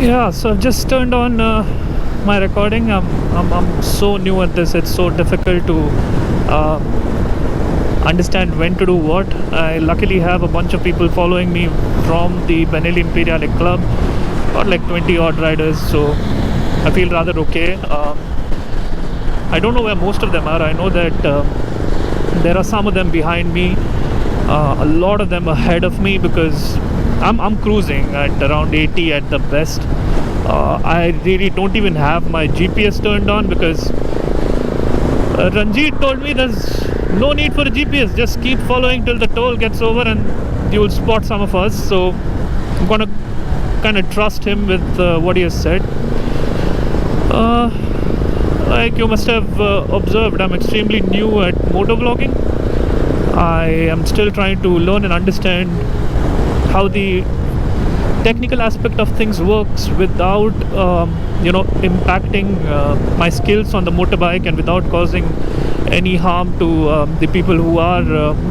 Yeah, so I've just turned on my recording. I'm so new at this. It's so difficult to uh, understand when to do what. I luckily have a bunch of people following me from the Benelli Imperialic Club, or like 20 odd riders. So I feel rather okay. I don't know where most of them are. I know that there are some of them behind me, a lot of them ahead of me, because I'm cruising at around 80 at the best. I really don't even have my GPS turned on because Ranjit told me there's no need for a GPS. Just keep following till the toll gets over and you'll spot some of us. So I'm gonna kind of trust him with what he has said. Like you must have observed, I'm extremely new at motovlogging. I am still trying to learn and understand how the technical aspect of things works without impacting my skills on the motorbike and without causing any harm to the people who are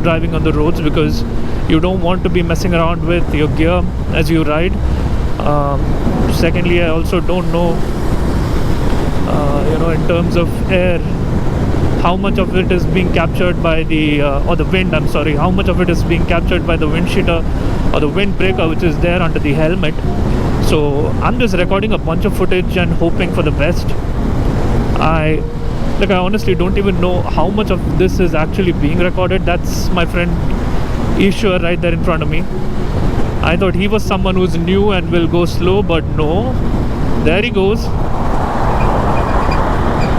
driving on the roads, because you don't want to be messing around with your gear as you ride. Secondly, I also don't know in terms of air, how much of it is being captured by the or the wind, I'm sorry, how much of it is being captured by the wind cheater or the windbreaker which is there under the helmet. So I'm just recording a bunch of footage and hoping for the best. I honestly don't even know how much of this is actually being recorded. That's my friend Ishwar right there in front of me. I thought he was someone who's new and will go slow, but no, there he goes.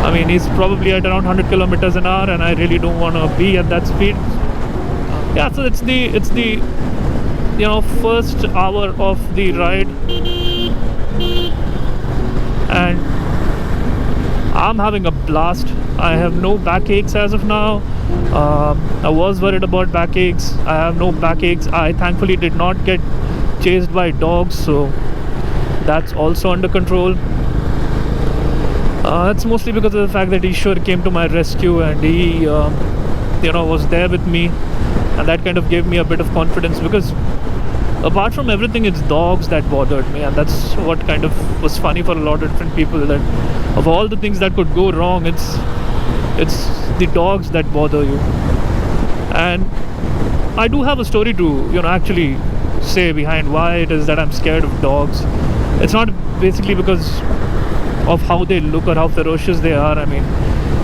I mean, he's probably at around 100 kilometers an hour, and I really don't want to be at that speed. Yeah, so it's the first hour of the ride, and I'm having a blast. I have no backaches as of now. I was worried about backaches. I have no backaches. I thankfully did not get chased by dogs, so that's also under control. It's mostly because of the fact that Ishwar came to my rescue and he was there with me, and that kind of gave me a bit of confidence, because apart from everything, it's dogs that bothered me, and that's what kind of was funny for a lot of different people, that of all the things that could go wrong, it's the dogs that bother you. And I do have a story to actually say behind why it is that I'm scared of dogs. It's not basically because of how they look or how ferocious they are. I mean,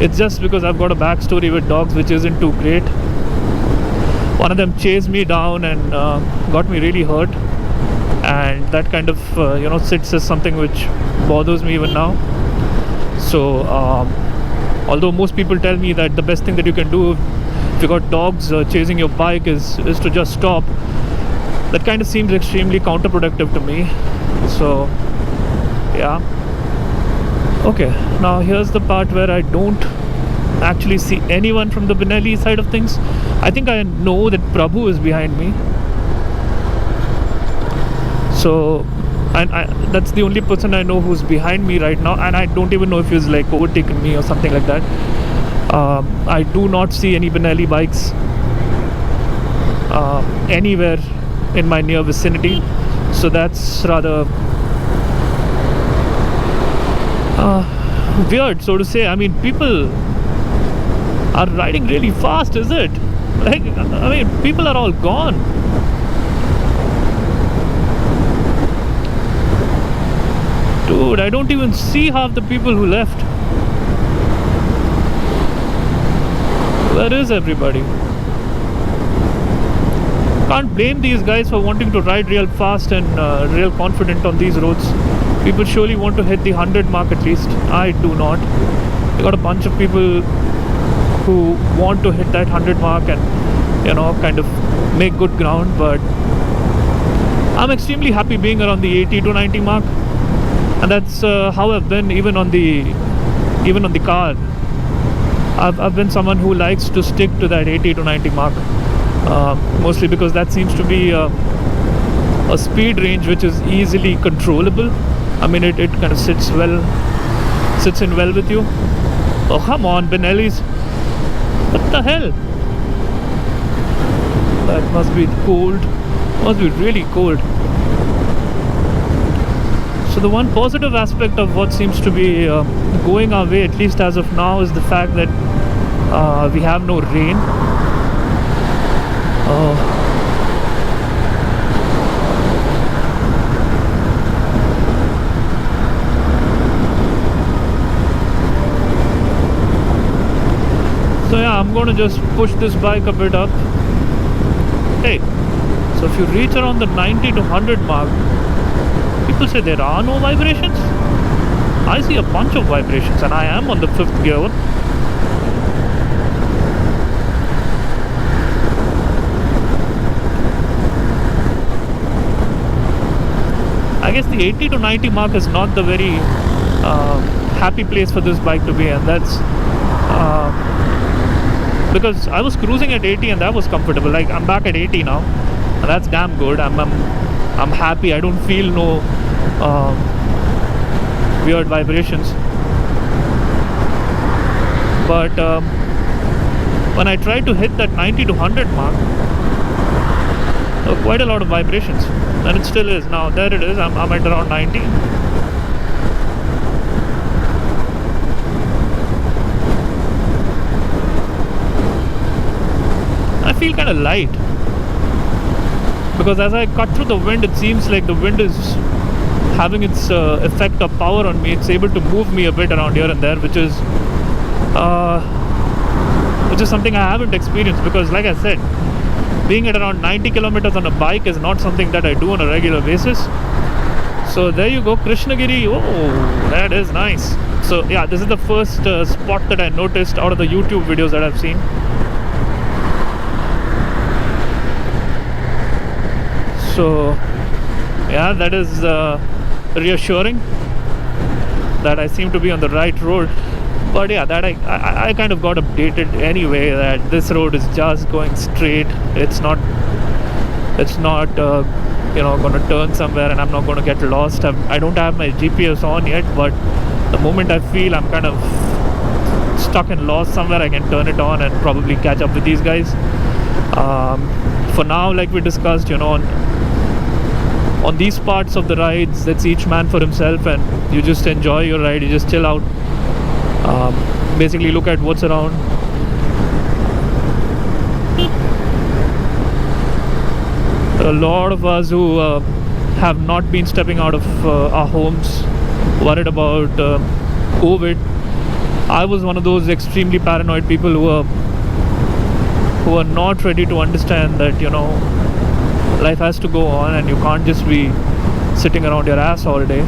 it's just because I've got a backstory with dogs which isn't too great. One of them chased me down and got me really hurt, and that kind of sits as something which bothers me even now. So although most people tell me that the best thing that you can do if you got dogs chasing your bike is to just stop, that kind of seems extremely counterproductive to me. So yeah. Okay, now here's the part where I don't actually see anyone from the Benelli side of things. I think I know that Prabhu is behind me. So, and that's the only person I know who's behind me right now, and I don't even know if he's like overtaken me or something like that. I do not see any Benelli bikes anywhere in my near vicinity, so that's rather weird, so to say. I mean, people are riding really fast, is it? Like, I mean, people are all gone. Dude, I don't even see half the people who left. Where is everybody? Can't blame these guys for wanting to ride real fast and real confident on these roads. People surely want to hit the 100 mark at least. I do not. You got a bunch of people who want to hit that 100 mark and kind of make good ground, but I'm extremely happy being around the 80 to 90 mark, and that's how I've been even on the car. I've been someone who likes to stick to that 80 to 90 mark, mostly because that seems to be a speed range which is easily controllable. I mean, it kind of sits in well with you. Oh, come on, Benelli's. What the hell? That must be cold. Must be really cold. So the one positive aspect of what seems to be going our way, at least as of now, is the fact that we have no rain. So yeah, I'm going to just push this bike a bit up. Hey, so if you reach around the 90 to 100 mark, people say there are no vibrations. I see a bunch of vibrations, and I am on the 5th gear. I guess the 80 to 90 mark is not the very happy place for this bike to be, and that's because I was cruising at 80 and that was comfortable. Like, I'm back at 80 now, and that's damn good. I'm happy. I don't feel no weird vibrations. But when I tried to hit that 90 to 100 mark, quite a lot of vibrations, and it still is. Now there it is. I'm at around 90. I feel kind of light because as I cut through the wind, it seems like the wind is having its effect of power on me. It's able to move me a bit around here and there, which is something I haven't experienced, because like I said, being at around 90 kilometers on a bike is not something that I do on a regular basis. So there you go, Krishnagiri. Oh, that is nice. So yeah, this is the first spot that I noticed out of the YouTube videos that I've seen. So yeah, that is reassuring that I seem to be on the right road. But yeah, that I kind of got updated anyway that this road is just going straight. It's not going to turn somewhere, and I'm not going to get lost. I don't have my GPS on yet, but the moment I feel I'm kind of stuck and lost somewhere, I can turn it on and probably catch up with these guys. For now, like we discussed, on these parts of the rides, that's each man for himself, and you just enjoy your ride. You just chill out, basically look at what's around. A lot of us who have not been stepping out of our homes, worried about COVID. I was one of those extremely paranoid people who are not ready to understand that life has to go on, and you can't just be sitting around your ass all day.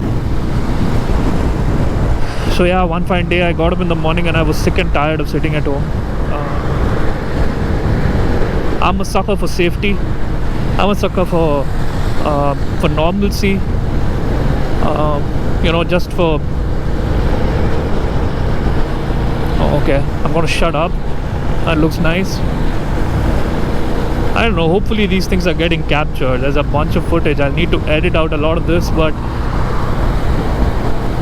So yeah, one fine day I got up in the morning and I was sick and tired of sitting at home. I'm a sucker for safety. I'm a sucker for normalcy. Just for... Oh, okay, I'm gonna shut up. That looks nice. I don't know, hopefully these things are getting captured. There's a bunch of footage. I'll need to edit out a lot of this, but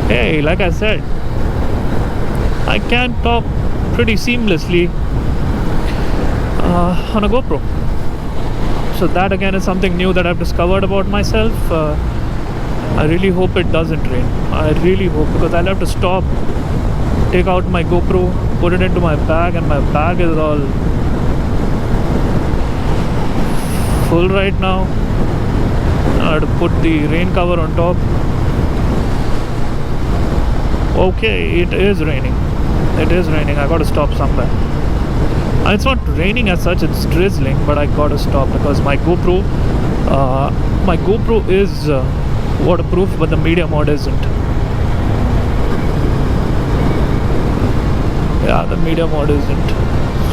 hey, like I said, I can talk pretty seamlessly on a GoPro. So that again is something new that I've discovered about myself. I really hope it doesn't rain. I really hope, because I'll have to stop, take out my GoPro, put it into my bag, and my bag is all full right now. I have to put the rain cover on top. Okay, it is raining. It is raining. I gotta stop somewhere. And it's not raining as such, it's drizzling, but I gotta stop because my GoPro is waterproof, but the media mod isn't. Yeah, the media mod isn't.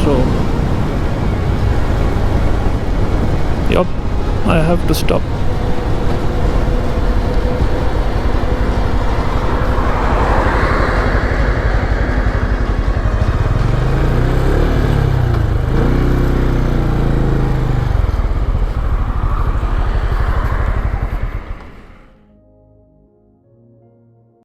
So yep, I have to stop.